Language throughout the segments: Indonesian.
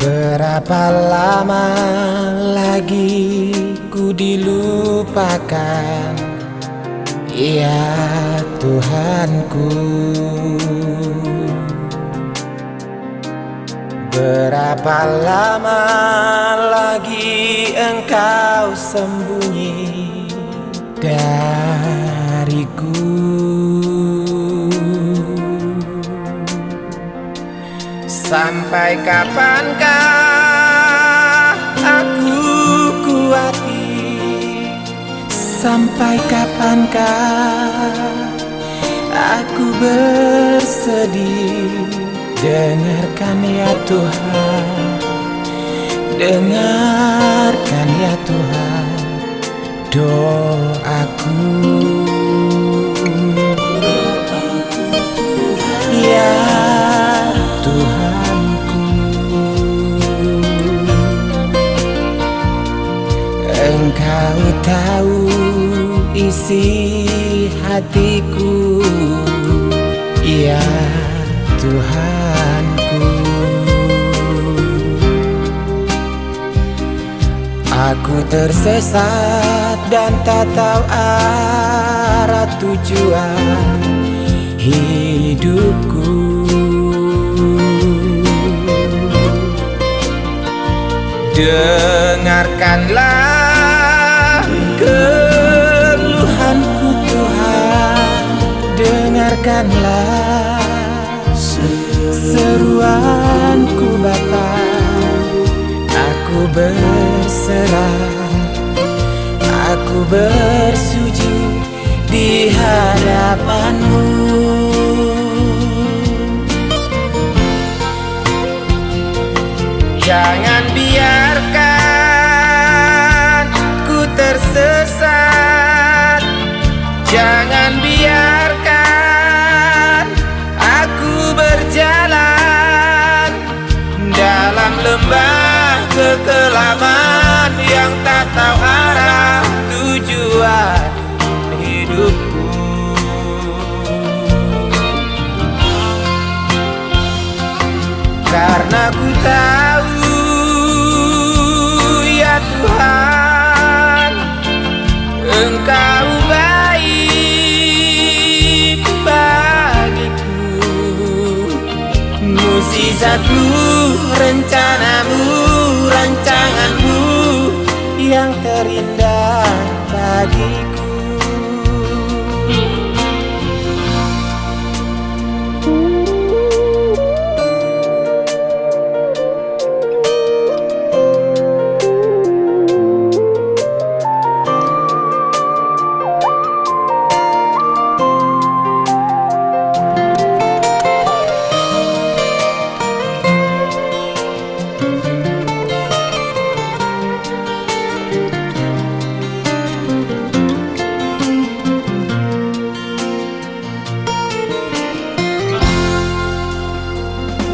Berapa lama lagi ku dilupakan, ya Tuhanku. Berapa lama lagi Engkau sembunyi dariku? Sampai kapankah aku kuati? Sampai kapankah aku bersedih? Dengarkan ya Tuhan, dengarkan ya Tuhan doaku. Ya Tuhanku, Engkau tahu isi hatiku, ya Tuhanku. Aku tersesat dan tak tahu arah tujuan hidupku. Dengarkanlah keluhanku Tuhan, dengarkanlah seruanku Bapa. Aku berserah, aku bersujud di hadapan-Mu. Jangan biarkan ku tersesat, jangan biarkan aku berjalan dalam lembah kekelaman yang tak tahu arah tujuan hidupku. Karena ku tahu ya Tuhan, Engkau baik bagiku. Mukjizat-Mu, rencana-Mu, rancangan-Mu yang terindah bagiku.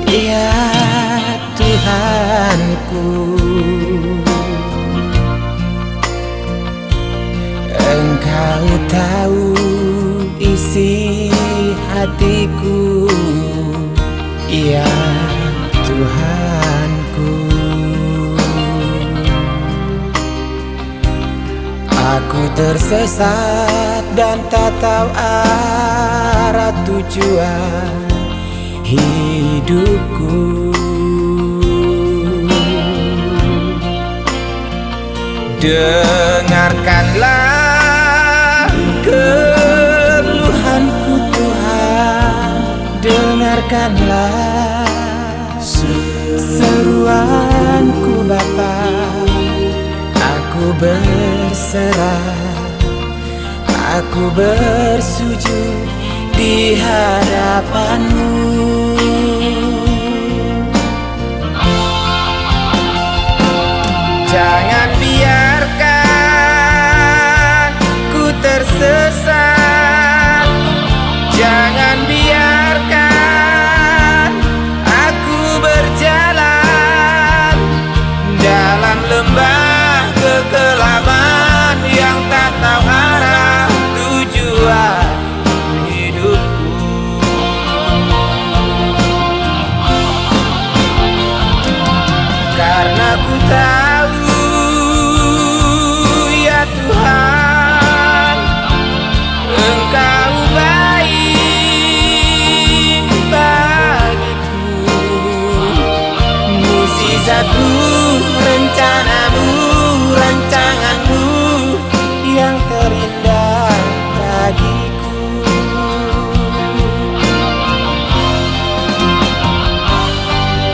Ya Tuhanku, Engkau tahu isi hatiku, ya Tuhanku. Aku tersesat dan tak tahu arah tujuan hidupku. Dengarkanlah keluhanku Tuhan, dengarkanlah seruanku Bapa. Aku berserah, aku bersujud di hadapan-Mu. Jangan biarkan ku tersesat, jangan biarkan aku berjalan dalam lembah kekelaman yang tak tahu arah tujuan hidupku. mujizatmu, rencanamu, rancanganmu yang terindah bagiku.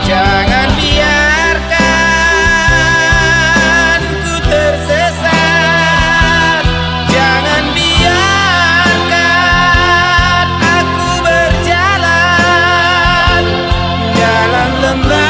Jangan biarkan ku tersesat, jangan biarkan aku berjalan dalam lembah